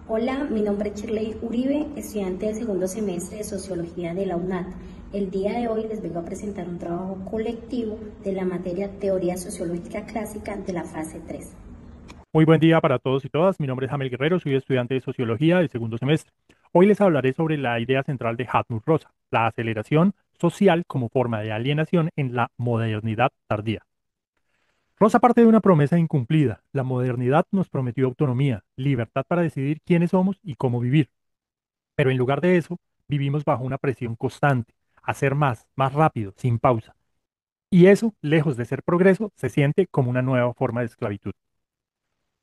Hola, mi nombre es Shirley Uribe, estudiante del segundo semestre de Sociología de la UNAT. El día de hoy les vengo a presentar un trabajo colectivo de la materia Teoría Sociológica Clásica de la fase 3. Muy buen día para todos y todas. Mi nombre es Jamel Guerrero, soy estudiante de Sociología del segundo semestre. Hoy les hablaré sobre la idea central de Hartmut Rosa, la aceleración social como forma de alienación en la modernidad tardía. Rosa parte de una promesa incumplida. La modernidad nos prometió autonomía, libertad para decidir quiénes somos y cómo vivir. Pero en lugar de eso, vivimos bajo una presión constante, hacer más, más rápido, sin pausa. Y eso, lejos de ser progreso, se siente como una nueva forma de esclavitud.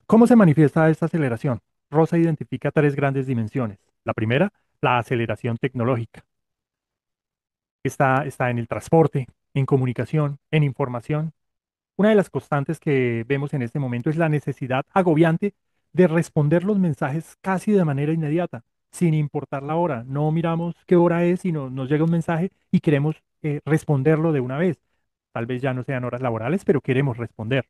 ¿Cómo se manifiesta esta aceleración? Rosa identifica tres grandes dimensiones. La primera, la aceleración tecnológica. Está en el transporte, en comunicación, en información. Una de las constantes que vemos en este momento es la necesidad agobiante de responder los mensajes casi de manera inmediata, sin importar la hora. No miramos qué hora es, sino nos llega un mensaje y queremos responderlo de una vez. Tal vez ya no sean horas laborales, pero queremos responder.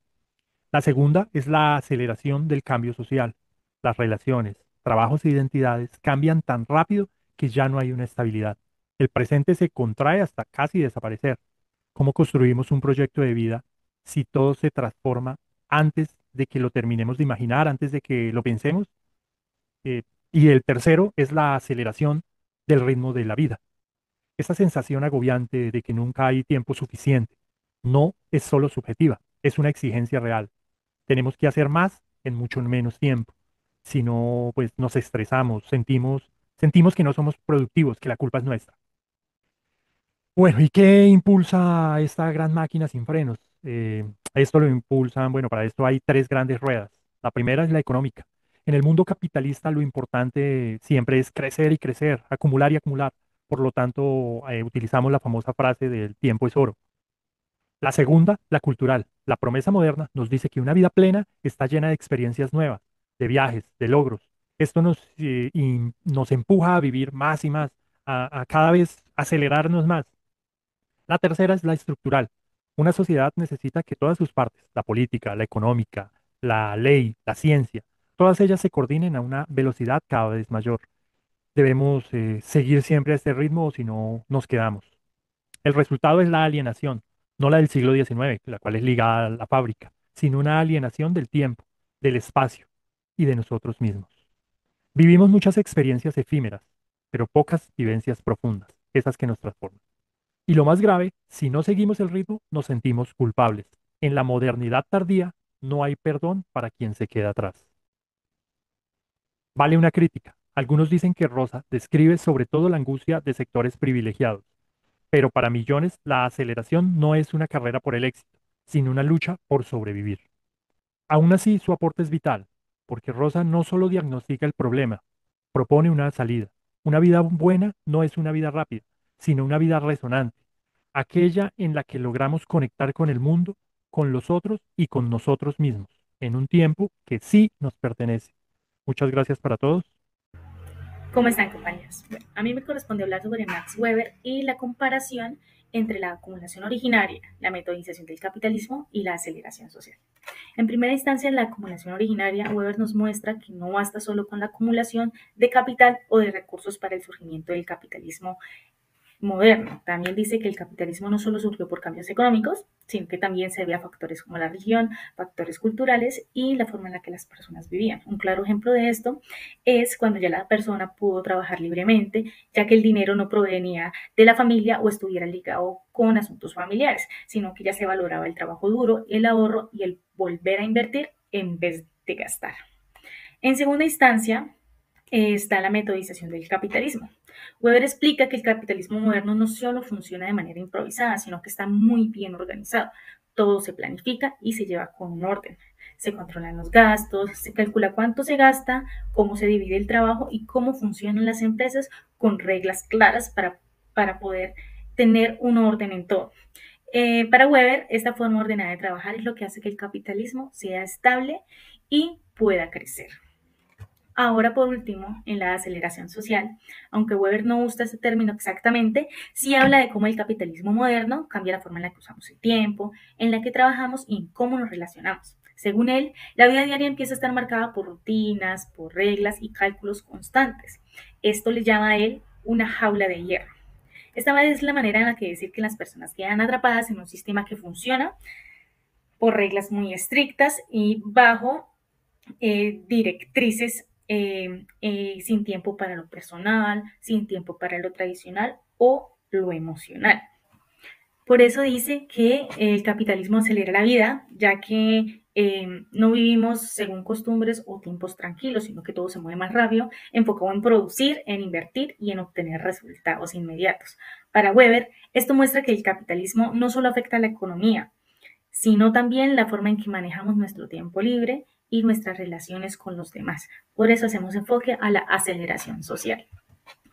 La segunda es la aceleración del cambio social. Las relaciones, trabajos e identidades cambian tan rápido que ya no hay una estabilidad. El presente se contrae hasta casi desaparecer. ¿Cómo construimos un proyecto de vida si todo se transforma antes de que lo terminemos de imaginar, antes de que lo pensemos? Eh, y el tercero es la aceleración del ritmo de la vida. Esa sensación agobiante de que nunca hay tiempo suficiente no es solo subjetiva, es una exigencia real. Tenemos que hacer más en mucho menos tiempo. Si no, pues nos estresamos, sentimos que no somos productivos, que la culpa es nuestra. Bueno, ¿y qué impulsa esta gran máquina sin frenos? Esto lo impulsan, bueno, para esto hay tres grandes ruedas. La primera es la económica. En el mundo capitalista lo importante siempre es crecer y crecer, acumular y acumular. Por lo tanto, utilizamos la famosa frase del tiempo es oro. La segunda, la cultural. La promesa moderna nos dice que una vida plena está llena de experiencias nuevas, de viajes, de logros. Esto nos empuja a vivir más y más, a cada vez acelerarnos más. La tercera es la estructural. Una sociedad necesita que todas sus partes, la política, la económica, la ley, la ciencia, todas ellas se coordinen a una velocidad cada vez mayor. Debemos seguir siempre a este ritmo o si no nos quedamos. El resultado es la alienación, no la del siglo XIX, la cual es ligada a la fábrica, sino una alienación del tiempo, del espacio y de nosotros mismos. Vivimos muchas experiencias efímeras, pero pocas vivencias profundas, esas que nos transforman. Y lo más grave, si no seguimos el ritmo, nos sentimos culpables. En la modernidad tardía no hay perdón para quien se queda atrás. Vale una crítica. Algunos dicen que Rosa describe sobre todo la angustia de sectores privilegiados, pero para millones la aceleración no es una carrera por el éxito, sino una lucha por sobrevivir. Aún así, su aporte es vital, porque Rosa no solo diagnostica el problema, propone una salida. Una vida buena no es una vida rápida, sino una vida resonante, aquella en la que logramos conectar con el mundo, con los otros y con nosotros mismos, en un tiempo que sí nos pertenece. Muchas gracias para todos. ¿Cómo están, compañeros? Bueno, a mí me corresponde hablar sobre Max Weber y la comparación entre la acumulación originaria, la metodización del capitalismo y la aceleración social. En primera instancia, en la acumulación originaria, Weber nos muestra que no basta solo con la acumulación de capital o de recursos para el surgimiento del capitalismo moderno. También dice que el capitalismo no solo surgió por cambios económicos, sino que también se debe a factores como la religión, factores culturales y la forma en la que las personas vivían. Un claro ejemplo de esto es cuando ya la persona pudo trabajar libremente, ya que el dinero no provenía de la familia o estuviera ligado con asuntos familiares, sino que ya se valoraba el trabajo duro, el ahorro y el volver a invertir en vez de gastar. En segunda instancia, está la metodización del capitalismo. Weber explica que el capitalismo moderno no solo funciona de manera improvisada, sino que está muy bien organizado. Todo se planifica y se lleva con un orden. Se controlan los gastos, se calcula cuánto se gasta, cómo se divide el trabajo y cómo funcionan las empresas con reglas claras para poder tener un orden en todo. Para Weber, esta forma ordenada de trabajar es lo que hace que el capitalismo sea estable y pueda crecer. Ahora, por último, en la aceleración social, aunque Weber no usa ese término exactamente, sí habla de cómo el capitalismo moderno cambia la forma en la que usamos el tiempo, en la que trabajamos y en cómo nos relacionamos. Según él, la vida diaria empieza a estar marcada por rutinas, por reglas y cálculos constantes. Esto le llama a él una jaula de hierro. Esta es la manera en la que decir que las personas quedan atrapadas en un sistema que funciona por reglas muy estrictas y bajo directrices sin tiempo para lo personal, sin tiempo para lo tradicional o lo emocional. Por eso dice que el capitalismo acelera la vida, ya que no vivimos según costumbres o tiempos tranquilos, sino que todo se mueve más rápido, enfocado en producir, en invertir y en obtener resultados inmediatos. Para Weber, esto muestra que el capitalismo no solo afecta a la economía, sino también la forma en que manejamos nuestro tiempo libre y nuestras relaciones con los demás. Por eso hacemos enfoque a la aceleración social.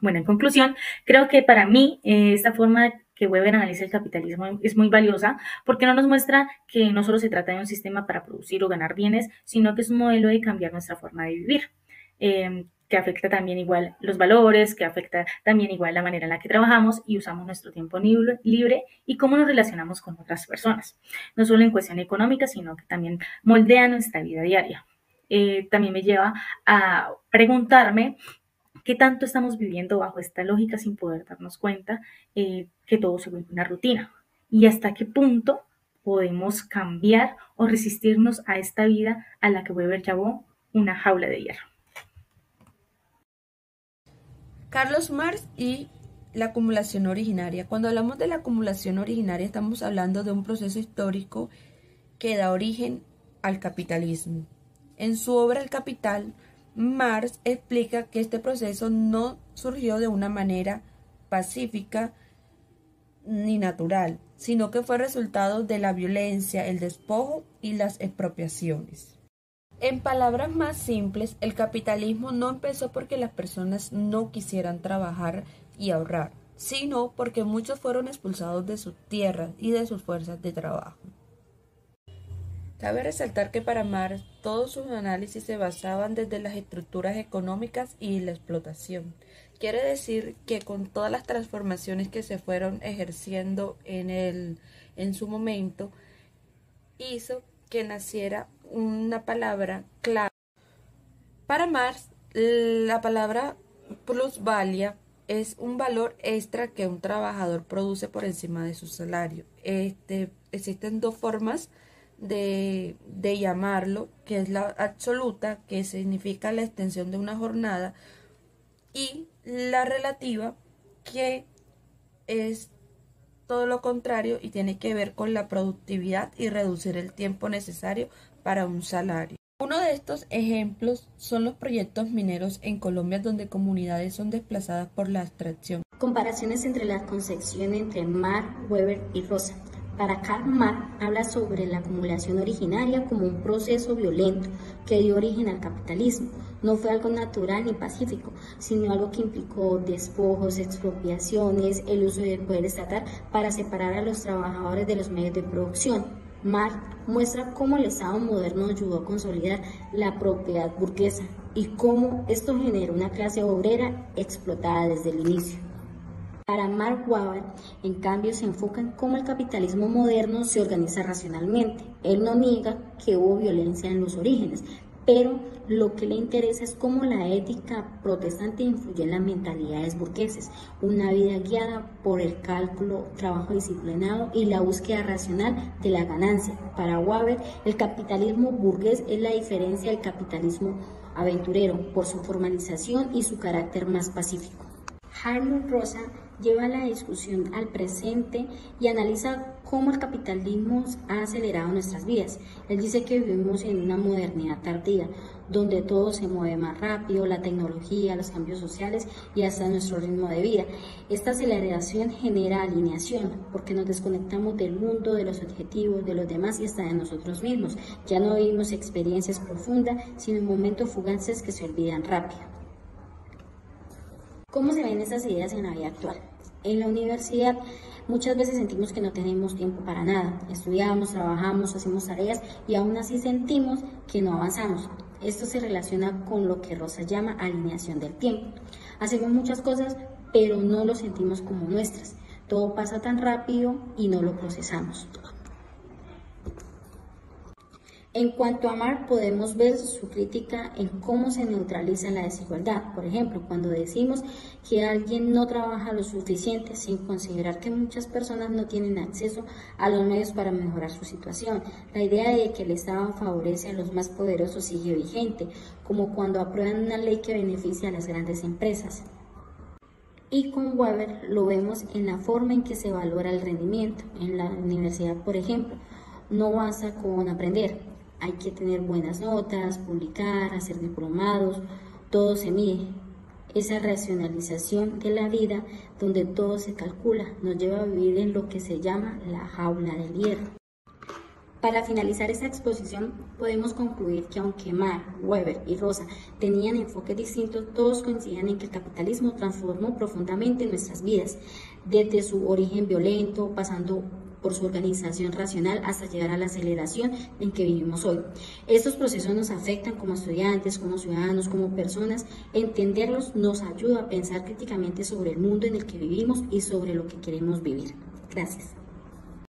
Bueno, en conclusión, creo que para mí esta forma que Weber analiza el capitalismo es muy valiosa porque no nos muestra que no solo se trata de un sistema para producir o ganar bienes, sino que es un modelo de cambiar nuestra forma de vivir, que afecta también igual los valores, que afecta también igual la manera en la que trabajamos y usamos nuestro tiempo libre y cómo nos relacionamos con otras personas, no solo en cuestión económica, sino que también moldea nuestra vida diaria. También me lleva a preguntarme ¿qué tanto estamos viviendo bajo esta lógica sin poder darnos cuenta que todo se vuelve una rutina? ¿Y hasta qué punto podemos cambiar o resistirnos a esta vida a la que Weber llamó una jaula de hierro? Carlos Marx y la acumulación originaria. Cuando hablamos de la acumulación originaria estamos hablando de un proceso histórico que da origen al capitalismo. En su obra El Capital, Marx explica que este proceso no surgió de una manera pacífica ni natural, sino que fue resultado de la violencia, el despojo y las expropiaciones. En palabras más simples, el capitalismo no empezó porque las personas no quisieran trabajar y ahorrar, sino porque muchos fueron expulsados de sus tierras y de sus fuerzas de trabajo. Cabe resaltar que para Marx todos sus análisis se basaban desde las estructuras económicas y la explotación. Quiere decir que con todas las transformaciones que se fueron ejerciendo en su momento, hizo que naciera una palabra clave. Para Marx, la palabra plusvalía es un valor extra que un trabajador produce por encima de su salario. Existen dos formas de llamarlo, que es la absoluta, que significa la extensión de una jornada, y la relativa, que es todo lo contrario y tiene que ver con la productividad y reducir el tiempo necesario para un salario. Uno de estos ejemplos son los proyectos mineros en Colombia, donde comunidades son desplazadas por la extracción. Comparaciones entre la concepción entre Marx, Weber y Rosa. Para Karl Marx habla sobre la acumulación originaria como un proceso violento que dio origen al capitalismo. No fue algo natural ni pacífico, sino algo que implicó despojos, expropiaciones, el uso del poder estatal para separar a los trabajadores de los medios de producción. Marx muestra cómo el Estado moderno ayudó a consolidar la propiedad burguesa y cómo esto generó una clase obrera explotada desde el inicio. Para Mark Weber, en cambio, se enfoca en cómo el capitalismo moderno se organiza racionalmente. Él no niega que hubo violencia en los orígenes, pero lo que le interesa es cómo la ética protestante influye en las mentalidades burgueses, una vida guiada por el cálculo, trabajo disciplinado y la búsqueda racional de la ganancia. Para Weber, el capitalismo burgués es la diferencia del capitalismo aventurero por su formalización y su carácter más pacífico. Harlow Rosa lleva la discusión al presente y analiza cómo el capitalismo ha acelerado nuestras vidas. Él dice que vivimos en una modernidad tardía, donde todo se mueve más rápido, la tecnología, los cambios sociales y hasta nuestro ritmo de vida. Esta aceleración genera alineación, porque nos desconectamos del mundo, de los objetivos, de los demás y hasta de nosotros mismos. Ya no vivimos experiencias profundas, sino momentos fugaces que se olvidan rápido. ¿Cómo se ven estas ideas en la vida actual? En la universidad muchas veces sentimos que no tenemos tiempo para nada. Estudiamos, trabajamos, hacemos tareas y aún así sentimos que no avanzamos. Esto se relaciona con lo que Rosa llama alineación del tiempo. Hacemos muchas cosas, pero no lo sentimos como nuestras. Todo pasa tan rápido y no lo procesamos. En cuanto a Marx, podemos ver su crítica en cómo se neutraliza la desigualdad. Por ejemplo, cuando decimos que alguien no trabaja lo suficiente sin considerar que muchas personas no tienen acceso a los medios para mejorar su situación. La idea de que el Estado favorece a los más poderosos sigue vigente, como cuando aprueban una ley que beneficia a las grandes empresas. Y con Weber lo vemos en la forma en que se valora el rendimiento. En la universidad, por ejemplo, no basta con aprender. Hay que tener buenas notas, publicar, hacer diplomados, todo se mide. Esa racionalización de la vida, donde todo se calcula, nos lleva a vivir en lo que se llama la jaula del hierro. Para finalizar esta exposición, podemos concluir que aunque Marx, Weber y Rosa tenían enfoques distintos, todos coincidían en que el capitalismo transformó profundamente nuestras vidas, desde su origen violento, pasando por su organización racional hasta llegar a la aceleración en que vivimos hoy. Estos procesos nos afectan como estudiantes, como ciudadanos, como personas. Entenderlos nos ayuda a pensar críticamente sobre el mundo en el que vivimos y sobre lo que queremos vivir. Gracias.